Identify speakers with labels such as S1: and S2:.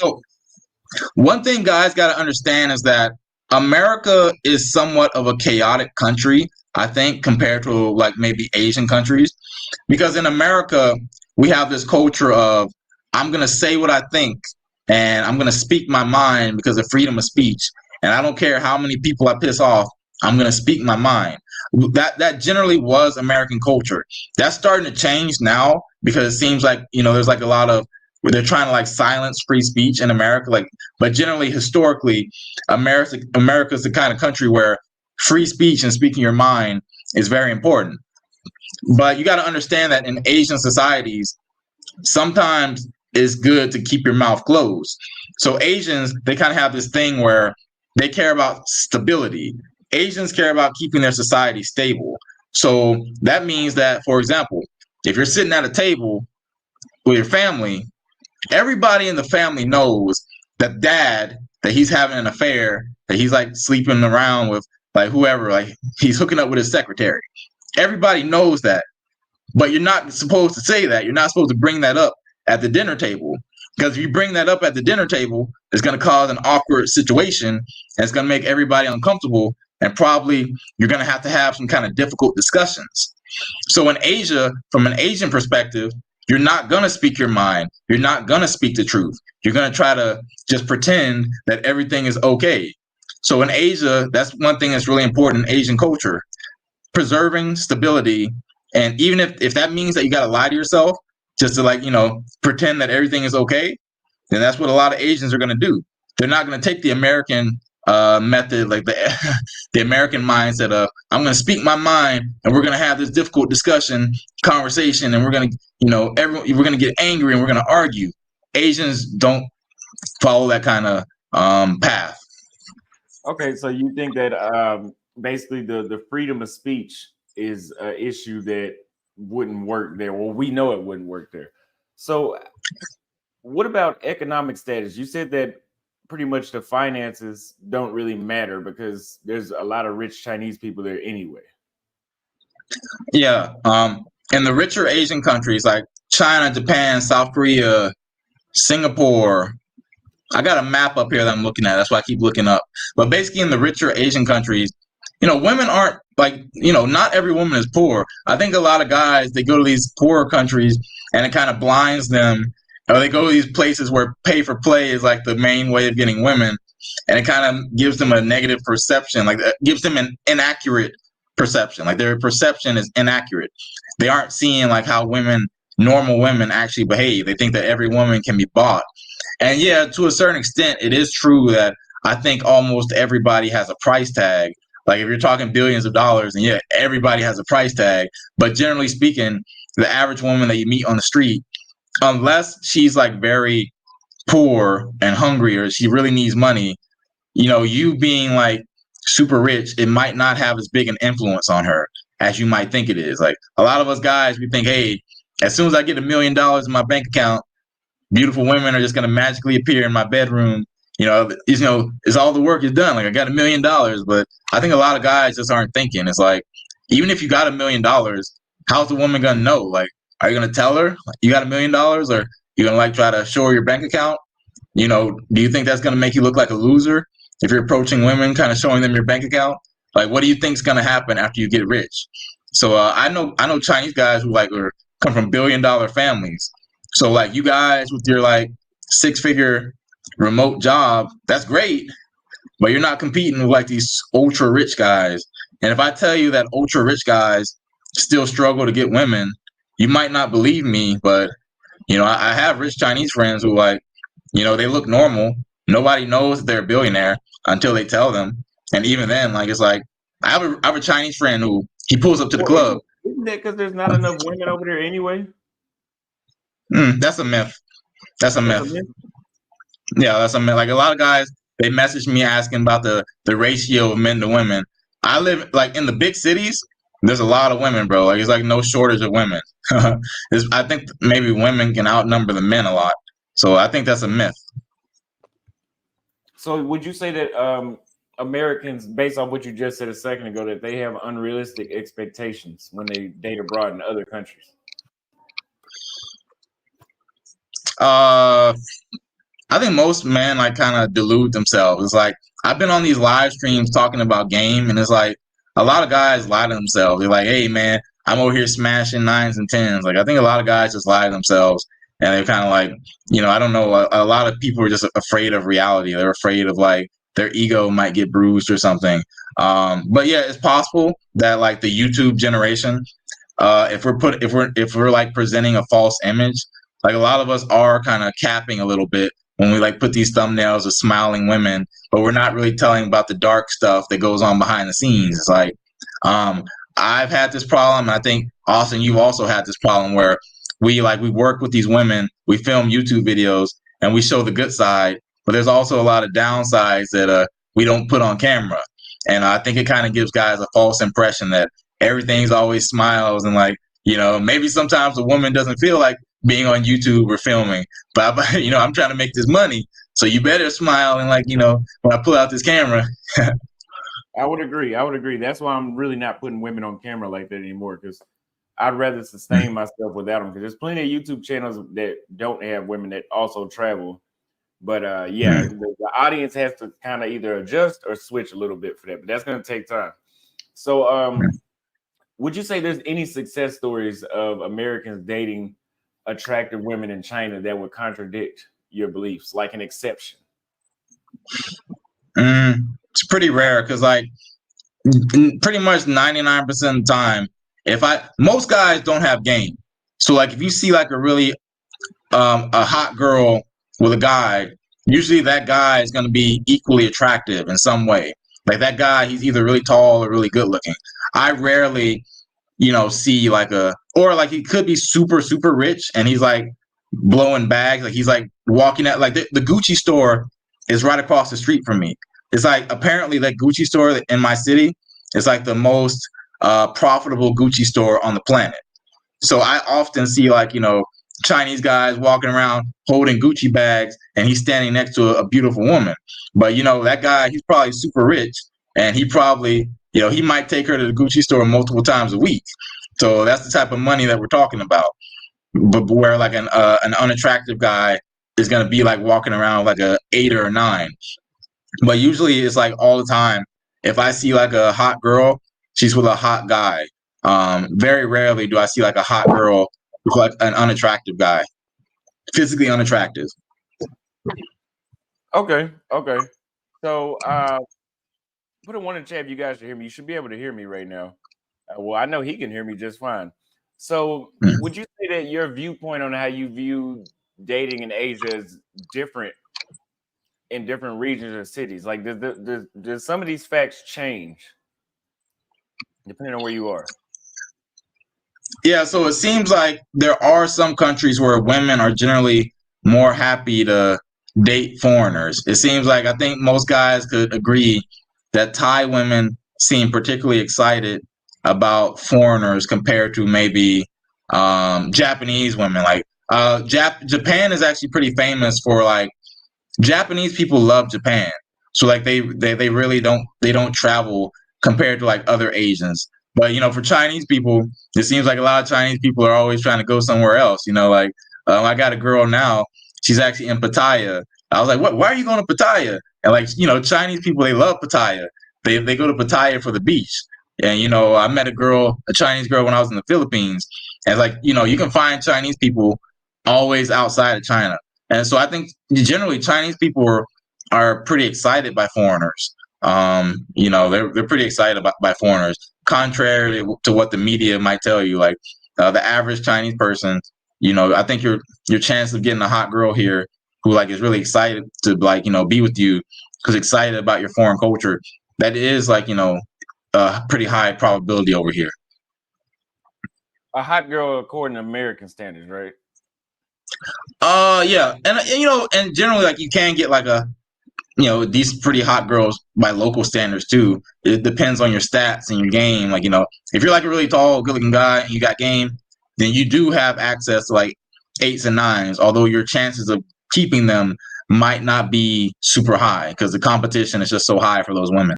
S1: So one thing guys got to understand is that America is somewhat of a chaotic country, I think, compared to like maybe Asian countries. Because in America, we have this culture of I'm going to say what I think and I'm going to speak my mind because of freedom of speech. And I don't care how many people I piss off, I'm going to speak my mind. That generally was American culture. That's starting to change now because it seems like, there's like a lot of where they're trying to like silence free speech in America. Like, but generally, historically, America's the kind of country where free speech and speaking your mind is very important. But you got to understand that in Asian societies, sometimes it's good to keep your mouth closed. So Asians, they kind of have this thing where they care about stability. Asians care about keeping their society stable. So that means that, for example, if you're sitting at a table with your family, everybody in the family knows that dad, that he's having an affair, that he's like sleeping around with like whoever, like he's hooking up with his secretary. Everybody knows that. But you're not supposed to say that. You're not supposed to bring that up at the dinner table. Because if you bring that up at the dinner table, it's going to cause an awkward situation and it's going to make everybody uncomfortable. And probably you're going to have some kind of difficult discussions. So in Asia, from an Asian perspective, you're not going to speak your mind. You're not going to speak the truth. You're going to try to just pretend that everything is okay. So in Asia, that's one thing that's really important in Asian culture, preserving stability. And even if that means that you got to lie to yourself just to like, pretend that everything is okay, then that's what a lot of Asians are going to do. They're not going to take the American method, like the American mindset of I'm going to speak my mind and we're going to have this difficult conversation, and we're going to, we're going to get angry and we're going to argue. Asians don't follow that kind of path.
S2: Okay, so you think that basically the freedom of speech is an issue that wouldn't work there. Well, we know it wouldn't work there. So what about economic status? You said that pretty much the finances don't really matter because there's a lot of rich Chinese people there anyway.
S1: Yeah. In the richer Asian countries like China, Japan, South Korea, Singapore, I got a map up here that I'm looking at. That's why I keep looking up. But basically in the richer Asian countries, women aren't like, not every woman is poor. I think a lot of guys, they go to these poorer countries and it kind of blinds them. Or they go to these places where pay for play is like the main way of getting women. And it kind of gives them a negative perception, like it gives them an inaccurate perception. Like their perception is inaccurate. They aren't seeing like how normal women actually behave. They think that every woman can be bought. And yeah, to a certain extent, it is true that I think almost everybody has a price tag. Like if you're talking billions of dollars, and yeah, everybody has a price tag. But generally speaking, the average woman that you meet on the street, unless she's like very poor and hungry or she really needs money, you being like super rich, it might not have as big an influence on her as you might think it is. Like a lot of us guys, we think, hey, as soon as I get $1 million in my bank account, beautiful women are just going to magically appear in my bedroom. It's all the work is done. Like I got $1 million, but I think a lot of guys just aren't thinking. It's like, even if you got $1 million, how's the woman going to know? Like, are you going to tell her you got $1 million, or you going to like try to show her your bank account? Do you think that's going to make you look like a loser if you're approaching women, kind of showing them your bank account? Like, what do you think is going to happen after you get rich? So I know Chinese guys who like come from $1 billion families. So like you guys with your like 6-figure remote job, that's great, but you're not competing with like these ultra rich guys. And if I tell you that ultra rich guys still struggle to get women, you might not believe me, but I have rich Chinese friends who like, they look normal. Nobody knows they're a billionaire until they tell them. And even then, like, it's like, I have a Chinese friend who he pulls up to the club.
S2: Isn't that because there's not enough women over there anyway?
S1: That's a myth. That's a myth. Yeah, that's a myth. Like a lot of guys, they message me asking about the ratio of men to women. I live like in the big cities. There's a lot of women, bro. Like it's like no shortage of women. I think maybe women can outnumber the men a lot. So I think that's a myth.
S2: So would you say that Americans, based on what you just said a second ago, that they have unrealistic expectations when they date abroad in other countries?
S1: I I think most men like kind of delude themselves. It's like I've been on these live streams talking about game, and it's like a lot of guys lie to themselves. They're like, "Hey, man, I'm over here smashing nines and tens." Like I think a lot of guys just lie to themselves, and they're kind of like, I don't know. A lot of people are just afraid of reality. They're afraid of like their ego might get bruised or something. But yeah, it's possible that like the YouTube generation, if we're like presenting a false image, like a lot of us are kind of capping a little bit when we like put these thumbnails of smiling women, but we're not really telling about the dark stuff that goes on behind the scenes. It's like I've had this problem. I think Austin, you've also had this problem where we work with these women, we film YouTube videos, and we show the good side, but there's also a lot of downsides that we don't put on camera. And I think it kind of gives guys a false impression that everything's always smiles and like, maybe sometimes a woman doesn't feel like being on YouTube or filming, but I'm trying to make this money, so you better smile and like, when I pull out this camera.
S2: I would agree. That's why I'm really not putting women on camera like that anymore, because I'd rather sustain myself without them. Because there's plenty of YouTube channels that don't have women that also travel. But the audience has to kind of either adjust or switch a little bit for that. But that's going to take time. So would you say there's any success stories of Americans dating attractive women in China that would contradict your beliefs, like an exception?
S1: It's pretty rare because like pretty much 99% of the time, most guys don't have game. So like if you see like a really a hot girl with a guy, usually that guy is going to be equally attractive in some way. Like that guy, he's either really tall or really good looking. I rarely, see like or like he could be super, super rich and he's like blowing bags. Like he's like walking at like the Gucci store is right across the street from me. It's like apparently that Gucci store in my city is like the most profitable Gucci store on the planet. So I often see like, Chinese guys walking around holding Gucci bags and he's standing next to a beautiful woman. But, that guy, he's probably super rich and he probably, he might take her to the Gucci store multiple times a week. So that's the type of money that we're talking about. But where like an unattractive guy is going to be like walking around like a 8 or a 9. But usually it's like all the time. If I see like a hot girl, she's with a hot guy. Very rarely do I see like a hot girl with like an unattractive guy, physically unattractive.
S2: Okay. So put a 1 in the chat if you guys can hear me. You should be able to hear me right now. Well, I know he can hear me just fine. So would you say that your viewpoint on how you view dating in Asia is different in different regions or cities? Like, does some of these facts change depending on where you are?
S1: Yeah, so it seems like there are some countries where women are generally more happy to date foreigners. It seems like I think most guys could agree that Thai women seem particularly excited about foreigners compared to maybe Japanese women. Like Japan is actually pretty famous for like Japanese people love Japan. So like they really don't travel compared to like other Asians. But for Chinese people, it seems like a lot of Chinese people are always trying to go somewhere else. Like I got a girl now, she's actually in Pattaya. I was like, what? Why are you going to Pattaya? And like Chinese people, they love Pattaya. They go to Pattaya for the beach. And I met a Chinese girl when I was in the Philippines. And like you can find Chinese people always outside of China. And so I think generally Chinese people are pretty excited by foreigners. They're pretty excited by foreigners, contrary to what the media might tell you. Like the average Chinese person, I think your chance of getting a hot girl here who like is really excited to like be with you because excited about your foreign culture, that is like a pretty high probability over here.
S2: A hot girl according to American standards, right?
S1: Yeah, and generally like you can get like these pretty hot girls by local standards too. It depends on your stats and your game. Like if you're like a really tall, good-looking guy and you got game, then you do have access to like 8s and 9s. Although your chances of keeping them might not be super high because the competition is just so high for those women.